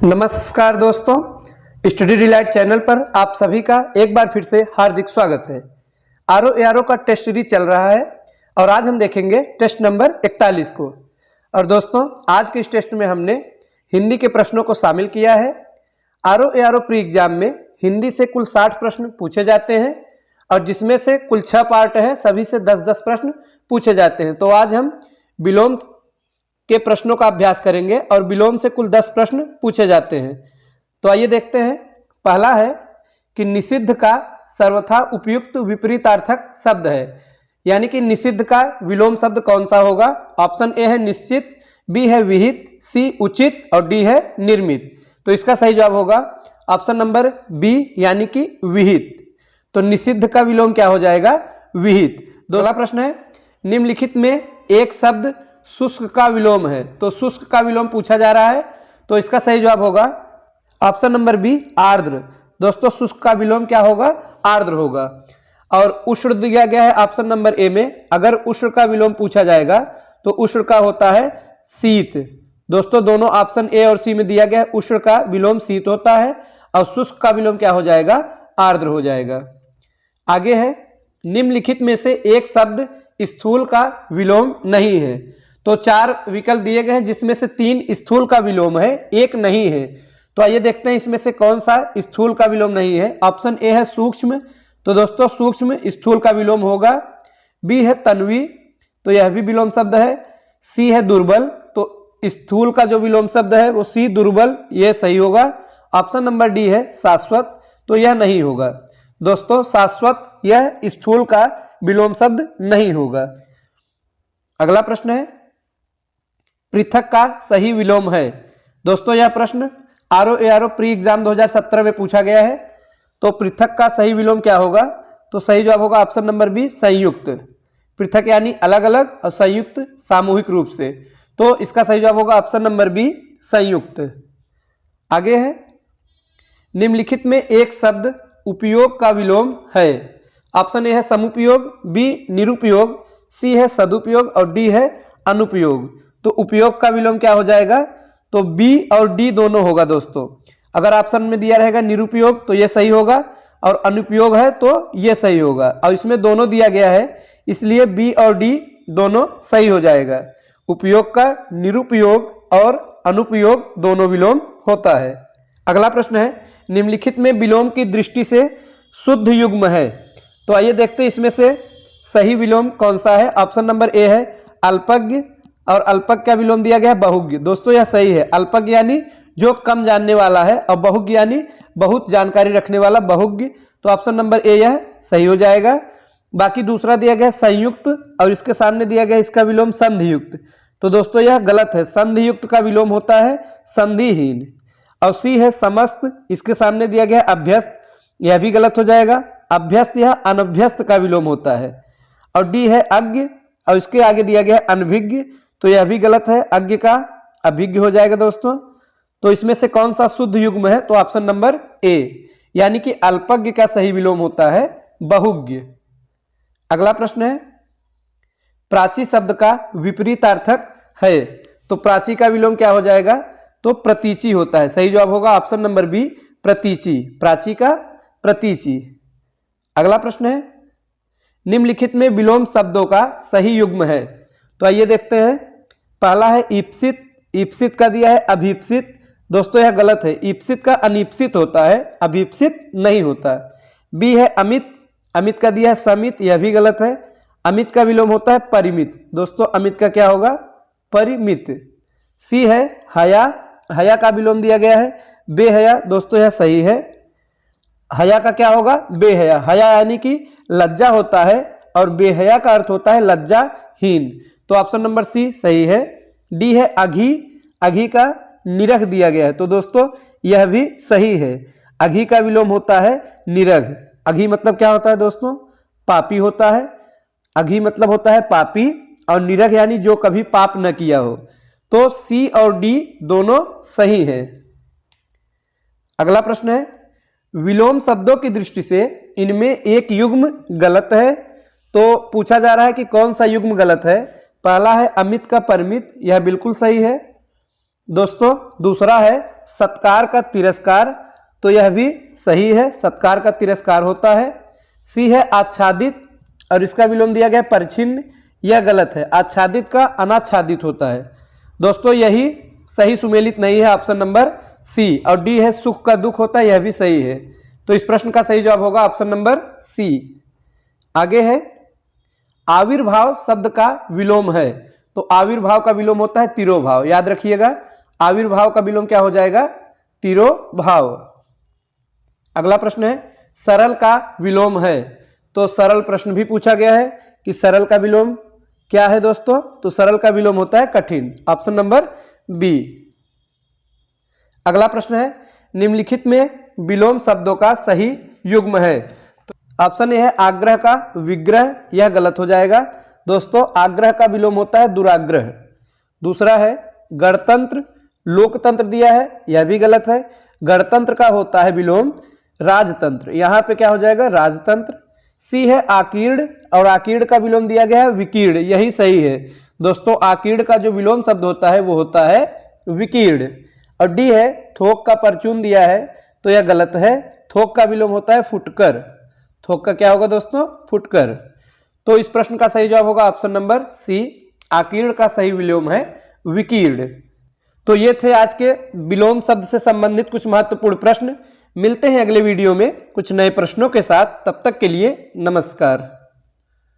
नमस्कार दोस्तों, study delight channel पर आप सभी का एक बार फिर से हार्दिक स्वागत है। आरओ एआरओ का टेस्ट सीरीज चल रहा है और आज हम देखेंगे टेस्ट नंबर 41 को। और दोस्तों, आज के इस टेस्ट में हमने हिंदी के प्रश्नों को शामिल किया है। आरओ एआरओ प्री एग्जाम में हिंदी से कुल 60 प्रश्न पूछे जाते हैं और जिसमें से कुल 6 पार्ट है, सभी से 10-10 प्रश्न पूछे जाते हैं। तो आज हम विलोम के प्रश्नों का अभ्यास करेंगे और विलोम से कुल 10 प्रश्न पूछे जाते हैं। तो आइए देखते हैं। पहला है कि निषिद्ध का सर्वथा उपयुक्त विपरीतार्थक शब्द है, यानी कि निषिद्ध का विलोम शब्द कौन सा होगा। ऑप्शन ए है निश्चित, बी है विहित, सी उचित और डी है निर्मित। तो इसका सही जवाब होगा ऑप्शन नंबर बी, यानी कि विहित। तो निषिद्ध का विलोम क्या हो जाएगा, विहित। दूसरा प्रश्न है, निम्नलिखित में एक शब्द शुष्क का विलोम है। तो शुष्क का विलोम पूछा जा रहा है, तो इसका सही जवाब होगा ऑप्शन नंबर बी, आर्द्र। दोस्तों, शुष्क का विलोम क्या होगा, आर्द्र होगा। और उष्ण दिया गया है ऑप्शन नंबर ए में। अगर उष्ण का विलोम पूछा जाएगा तो उष्ण का होता है शीत। दोस्तों, दोनों ऑप्शन ए और सी में दिया गया है, उष्ण का विलोम शीत होता है और शुष्क का विलोम क्या हो जाएगा, आर्द्र हो जाएगा। आगे है, निम्नलिखित में से एक शब्द स्थूल का विलोम नहीं है। तो 4 विकल्प दिए गए हैं, जिसमें से 3 स्थूल का विलोम है, एक नहीं है। तो आइए देखते हैं इसमें से कौन सा स्थूल का विलोम नहीं है। ऑप्शन ए है सूक्ष्म। तो दोस्तों, सूक्ष्म स्थूल का विलोम होगा। बी है तन्वी, तो यह भी विलोम शब्द है। सी है दुर्बल, तो स्थूल का जो विलोम शब्द है वो सी दुर्बल, यह सही होगा। ऑप्शन नंबर डी है शाश्वत, तो यह नहीं होगा। दोस्तों, शाश्वत यह स्थूल का विलोम शब्द नहीं होगा। अगला प्रश्न है, पृथक का सही विलोम है। दोस्तों, यह प्रश्न आरओ एआरओ प्री एग्जाम 2017 में पूछा गया है। तो पृथक का सही विलोम क्या होगा, तो सही जवाब होगा ऑप्शन नंबर बी, संयुक्त। पृथक यानी अलग अलग और संयुक्त सामूहिक रूप से। तो इसका सही जवाब होगा ऑप्शन नंबर बी, संयुक्त। आगे है, निम्नलिखित में एक शब्द उपयोग का विलोम है। ऑप्शन ए है समुपयोग, बी निरुपयोग, सी है सदुपयोग और डी है अनुपयोग। तो उपयोग का विलोम क्या हो जाएगा, तो बी और डी दोनों होगा। दोस्तों, अगर ऑप्शन में दिया रहेगा निरुपयोग तो ये सही होगा और अनुपयोग है तो ये सही होगा। और इसमें दोनों दिया गया है, इसलिए बी और डी दोनों सही हो जाएगा। उपयोग का निरुपयोग और अनुपयोग दोनों विलोम होता है। अगला प्रश्न है, निम्नलिखित में विलोम की दृष्टि से शुद्ध युग्म है। तो आइए देखते हैं इसमें से सही विलोम कौन सा है। ऑप्शन नंबर ए है अल्पज्ञ, और अल्पज्ञ का विलोम दिया गया है बहुज्ञ। दोस्तों, यह सही है। अल्पज्ञ यानी जो कम जानने वाला है और बहुज्ञ यानी बहुत जानकारी रखने वाला, बहुज्ञ। तो ऑप्शन नंबर ए यह सही हो जाएगा। बाकी दूसरा दिया गया है संयुक्त और इसके सामने दिया गया इसका विलोम संधियुक्त। तो दोस्तों, यह गलत है। संधियुक्त का विलोम होता है संधिहीन। और सी है समस्त, इसके सामने दिया गया अभ्यस्त, यह भी गलत हो जाएगा। अभ्यस्त या अनभ्यस्त का विलोम होता है। और डी है अज्ञ और इसके आगे दिया गया अनभिज्ञ, तो यह भी गलत है। अज्ञ का अभिज्ञ हो जाएगा। दोस्तों, तो इसमें से कौन सा शुद्ध युग्म है, तो ऑप्शन नंबर ए, यानी कि अल्पज्ञ का सही विलोम होता है बहुज्ञ। अगला प्रश्न है, प्राची शब्द का विपरीतार्थक है। तो प्राची का विलोम क्या हो जाएगा, तो प्रतीची होता है। सही जवाब होगा ऑप्शन नंबर बी, प्रतीची। प्राची का प्रतीची। अगला प्रश्न है, निम्नलिखित में विलोम शब्दों का सही युग्म है। तो आइए देखते हैं। पहला है ईप्सित, ईप्सित का दिया है अभीप्सित। दोस्तों, यह गलत है। ईप्सित का अनीप्सित होता है, अभीप्सित नहीं होता। बी है अमित, अमित का दिया है समित, यह भी गलत है। अमित का विलोम होता है परिमित। दोस्तों, अमित का क्या होगा, परिमित। सी है हया, हया का विलोम दिया गया है बेहया। दोस्तों, यह सही है। हया का क्या होगा, बेहया। हया यानी कि लज्जा होता है और बेहया का अर्थ होता है लज्जाहीन। तो ऑप्शन नंबर सी सही है। डी है अघी, अघी का निरख दिया गया है। तो दोस्तों, यह भी सही है। अघी का विलोम होता है निरघ। अघी मतलब क्या होता है दोस्तों, पापी होता है। अघी मतलब होता है पापी और निरघ यानी जो कभी पाप न किया हो। तो सी और डी दोनों सही है। अगला प्रश्न है, विलोम शब्दों की दृष्टि से इनमें एक युग्म गलत है। तो पूछा जा रहा है कि कौन सा युग्म गलत है। पहला है अमित का परमित, यह बिल्कुल सही है। दोस्तों दूसरा है सत्कार का तिरस्कार, तो यह भी सही है, सत्कार का तिरस्कार होता है। सी है आच्छादित, और इसका विलोम दिया गया परछिन्न, यह गलत है, आच्छादित का अनाच्छादित होता है। दोस्तों यही सही सुमेलित नहीं है, ऑप्शन नंबर सी। और डी है सुख का दुख होता है, यह भी सही है। तो इस प्रश्न का सही जवाब होगा ऑप्शन नंबर सी। आगे है आविर्भाव शब्द का विलोम है, तो आविर्भाव का विलोम होता है तिरोभाव, याद रखिएगा आविर्भाव का विलोम क्या हो जाएगा, तिरोभाव। अगला प्रश्न है सरल का विलोम है, तो सरल प्रश्न भी पूछा गया है कि सरल का विलोम क्या है दोस्तों, तो सरल का विलोम होता है कठिन, ऑप्शन नंबर बी। अगला प्रश्न है निम्नलिखित में विलोम शब्दों का सही युग्म है, तो ऑप्शन ए है आग्रह का विग्रह, यह गलत हो जाएगा। दोस्तों आग्रह का विलोम होता है दुराग्रह। दूसरा है गणतंत्र, लोकतंत्र दिया है, यह भी गलत है। गणतंत्र का होता है विलोम राजतंत्र, यहाँ पे क्या हो जाएगा राजतंत्र। सी है आकीर्ण, और आकीर्ण का विलोम दिया गया है विकीर्ण, यही सही है। दोस्तों आकीर्ण का जो विलोम शब्द होता है वो होता है विकीर्ण। और डी है थोक का परचून दिया है, तो यह गलत है, थोक का विलोम होता है फुटकर। थोक का क्या होगा दोस्तों, फुटकर। तो इस प्रश्न का सही जवाब होगा ऑप्शन नंबर सी, आकीर्ण का सही विलोम है विकीर्ण। तो ये थे आज के विलोम शब्द से संबंधित कुछ महत्वपूर्ण प्रश्न। मिलते हैं अगले वीडियो में कुछ नए प्रश्नों के साथ, तब तक के लिए नमस्कार।